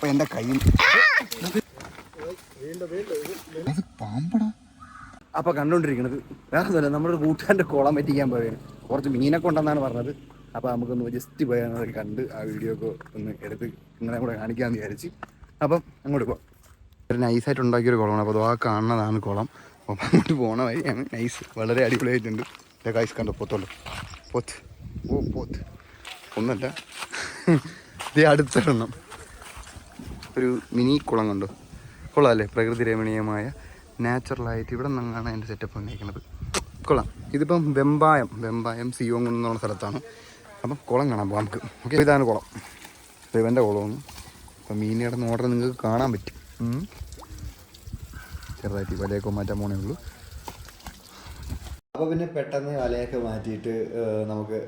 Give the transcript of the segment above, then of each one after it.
അപ്പോൾ എൻ്റെ കയ്യിൽ അത് പാമ്പടാ. അപ്പോൾ കണ്ടുകൊണ്ടിരിക്കുന്നത് വേറെ ഒന്നുമില്ല, നമ്മുടെ ഒരു കൂട്ടുകാരൻ്റെ കുളം പറ്റിക്കാൻ പോയത്. കുറച്ച് മീനൊക്കെ ഉണ്ടെന്നാണ് പറഞ്ഞത്. അപ്പോൾ നമുക്കൊന്ന് ജസ്റ്റ് പോയി അതൊക്കെ കണ്ട് ആ വീഡിയോ ഒക്കെ ഒന്ന് എടുത്ത് നിങ്ങളെ കൂടെ കാണിക്കാമെന്ന് വിചാരിച്ച്. അപ്പം അങ്ങോട്ട് പോകാം. ഒരു നൈസായിട്ട് ഉണ്ടാക്കിയൊരു കുളമാണ്. അപ്പോൾ ആ കാണുന്നതാണ് കുളം. അപ്പം അങ്ങോട്ട് പോകണ വഴിയാണ്. നൈസ്, വളരെ അടിപൊളിയായിട്ടുണ്ട്. എൻ്റെ കായ്സ് കണ്ടോ പോത്തോളൂ, പോത്ത്. ഓ പോത്ത് ഒന്നല്ല, ഇത് അടുത്തൊരെണ്ണം. ഒരു മിനി കുളം കണ്ടോ, കൊള്ളാമല്ലേ? പ്രകൃതി രമണീയമായ നാച്ചുറലായിട്ട് ഇവിടെ നിന്നാണ് എൻ്റെ സെറ്റപ്പ് ഉണ്ടായിരിക്കുന്നത്. കൊള്ളാം. ഇതിപ്പം വെമ്പായം സിയോങ് എന്ന് പറഞ്ഞ സ്ഥലത്താണ്. അപ്പം കുളം കാണാൻ പോകാം നമുക്ക്. ഓക്കെ, ഇതാണ് കുളം. ഇവൻ്റെ കുളമൊന്ന്. അപ്പം മീൻ കിടന്ന് ഓർഡർ നിങ്ങൾക്ക് കാണാൻ പറ്റും. ചെറുതായിട്ട് വലയൊക്കെ മാറ്റാൻ പോണേ ഉള്ളൂ. അപ്പോൾ പിന്നെ പെട്ടെന്ന് വലയൊക്കെ മാറ്റിയിട്ട് നമുക്ക്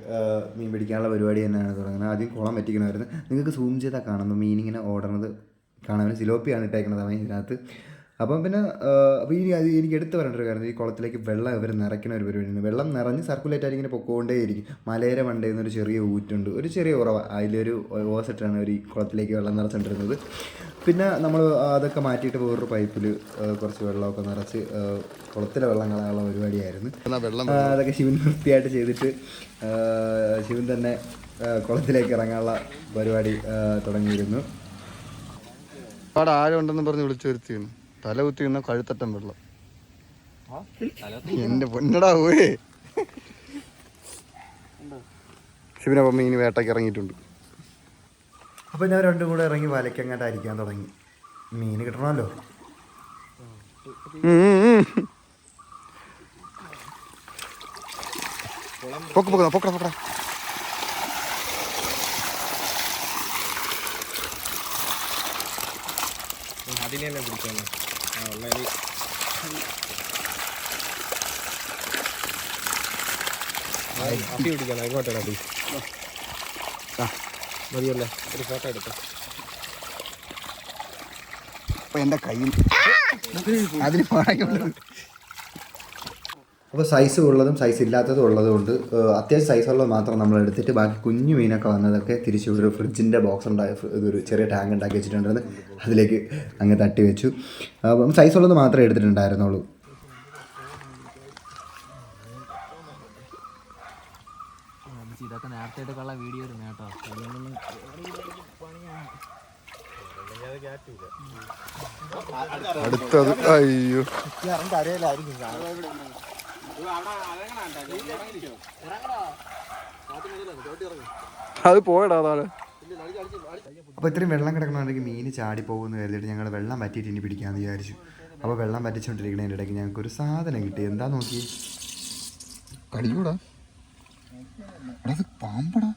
മീൻ പിടിക്കാനുള്ള പരിപാടി തന്നെയാണ് തുടങ്ങുന്നത്. ആദ്യം കുളം പറ്റിക്കണമായിരുന്നു. നിങ്ങൾക്ക് സൂം ചെയ്താൽ കാണുമ്പോൾ മീനിങ്ങനെ ഓടുന്നത് കാണാൻ. സിലോപ്പിയാണ് ഇട്ടേക്കുന്നത് അവൻ ഇതിനകത്ത്. അപ്പം പിന്നെ അപ്പോൾ എനിക്ക് എടുത്ത് പറയേണ്ട ഒരു കാര്യം, ഈ കുളത്തിലേക്ക് വെള്ളം ഇവർ നിറയ്ക്കുന്ന ഒരു പരിപാടിയാണ്. വെള്ളം നിറഞ്ഞ് സർക്കുലേറ്റ് ആയിട്ട് ഇങ്ങനെ പൊക്കോണ്ടേയിരിക്കും. മലയുടെ മണ്ടയിൽ നിന്നൊരു ചെറിയ ഊറ്റുണ്ട്, ഒരു ചെറിയ ഉറവ, അതിലൊരു ഓസിട്ടാണ് ഒരു കുളത്തിലേക്ക് വെള്ളം നിറച്ചിട്ടിരുന്നത്. പിന്നെ നമ്മൾ അതൊക്കെ മാറ്റിയിട്ട് വേറൊരു പൈപ്പിൽ കുറച്ച് വെള്ളമൊക്കെ നിറച്ച് കുളത്തിലെ വെള്ളം കളയാനുള്ള പരിപാടിയായിരുന്നു. അതൊക്കെ ശിവൻ വൃത്തിയായിട്ട് ചെയ്തിട്ട് ശിവൻ തന്നെ കുളത്തിലേക്ക് ഇറങ്ങാനുള്ള പരിപാടി തുടങ്ങിയിരുന്നു. അവിടെ ആരുണ്ടെന്ന് പറഞ്ഞ് വിളിച്ചു വരുത്തിയാണ്. തല കുത്തി നിന്ന കഴുത്തട്ടം വെള്ളം. എന്റെ പൊന്നടാ പോയേ. ശിവനപ്പം മീൻ വേട്ടയ്ക്ക് ഇറങ്ങിയിട്ടുണ്ട്. അപ്പം ഞാൻ രണ്ടും കൂടെ ഇറങ്ങി വലയ്ക്കങ്ങോട്ട് അരിക്കാൻ തുടങ്ങി. മീൻ കിട്ടണമല്ലോ. പൊക്കടാ. അതിനെ പിടിക്കാനോ അടി പിടിക്കണം. ഇങ്ങോട്ടാണ് അടി. മതിയല്ലേ, ഒരു ഫോട്ടോ എടുക്കാം. അപ്പോൾ എൻ്റെ കയ്യിൽ അതിന് പാടുള്ളത്. അപ്പോൾ സൈസ് ഉള്ളതും സൈസ് ഇല്ലാത്തതും ഉള്ളതുകൊണ്ട് അത്യാവശ്യം സൈസുള്ളത് മാത്രം നമ്മൾ എടുത്തിട്ട് ബാക്കി കുഞ്ഞു മീനൊക്കെ വന്നതൊക്കെ തിരിച്ച് ഇവിടെ ഒരു ഫ്രിഡ്ജിൻ്റെ ബോക്സ് ഉണ്ടായി, ഇതൊരു ചെറിയ ടാങ്ക് ഉണ്ടാക്കി വെച്ചിട്ടുണ്ടായിരുന്നു. അതിലേക്ക് അങ്ങ് തട്ടി വെച്ചു. അപ്പം സൈസുള്ളത് മാത്രമേ എടുത്തിട്ടുണ്ടായിരുന്നുള്ളൂ. ഇതൊക്കെ നേരത്തെ ഉള്ള വീഡിയോ കേട്ടോ. അടുത്തത് അയ്യോ അത് പോയടാ താഴെ. അപ്പോൾ ഇത്രയും വെള്ളം കിടക്കണമെന്നുണ്ടെങ്കിൽ മീൻ ചാടി പോകുമെന്ന് കരുതിയിട്ട് ഞങ്ങൾ വെള്ളം പറ്റിയിട്ട് ഇനി പിടിക്കാമെന്ന് വിചാരിച്ചു. അപ്പോൾ വെള്ളം പറ്റിച്ചുകൊണ്ടിരിക്കുന്നതിൻ്റെ ഇടയ്ക്ക് ഞങ്ങൾക്കൊരു സാധനം കിട്ടി. എന്താ നോക്കി, കടിയൂടാ, അത് പാമ്പടാ.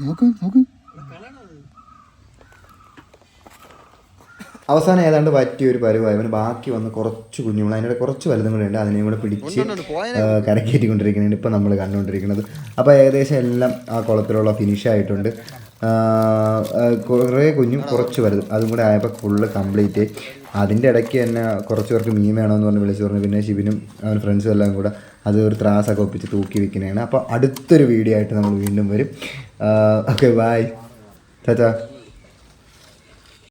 നോക്ക്. അവസാനം ഏതാണ്ട് പറ്റിയൊരു പരുവായി. അവന് ബാക്കി വന്ന് കുറച്ച് കുഞ്ഞുങ്ങൾ, അതിൻ്റെ കുറച്ച് വലുതും കൂടെ ഉണ്ട്. അതിനെയും കൂടെ പിടിച്ച് കരക്കയറ്റിക്കൊണ്ടിരിക്കുന്നതാണ് ഇപ്പം നമ്മൾ കണ്ടുകൊണ്ടിരിക്കുന്നത്. അപ്പോൾ ഏകദേശം എല്ലാം ആ കുളത്തിലുള്ള ഫിനിഷായിട്ടുണ്ട്. കുറേ കുഞ്ഞും കുറച്ച് വലുതും അതും കൂടെ ആയപ്പോൾ ഫുള്ള് കംപ്ലീറ്റ്. അതിൻ്റെ ഇടയ്ക്ക് തന്നെ കുറച്ച് പേർക്ക് മീൻ വേണമെന്ന് പറഞ്ഞ് വിളിച്ചു പറഞ്ഞു. പിന്നെ ശിവനും അവൻ ഫ്രണ്ട്സും എല്ലാം കൂടെ അത് ഒരു ത്രാസൊക്കെ ഒപ്പിച്ച് തൂക്കി വെക്കുന്നതാണ്. അപ്പോൾ അടുത്തൊരു വീഡിയോ ആയിട്ട് നമ്മൾ വീണ്ടും വരും. Okay, bye, Tata.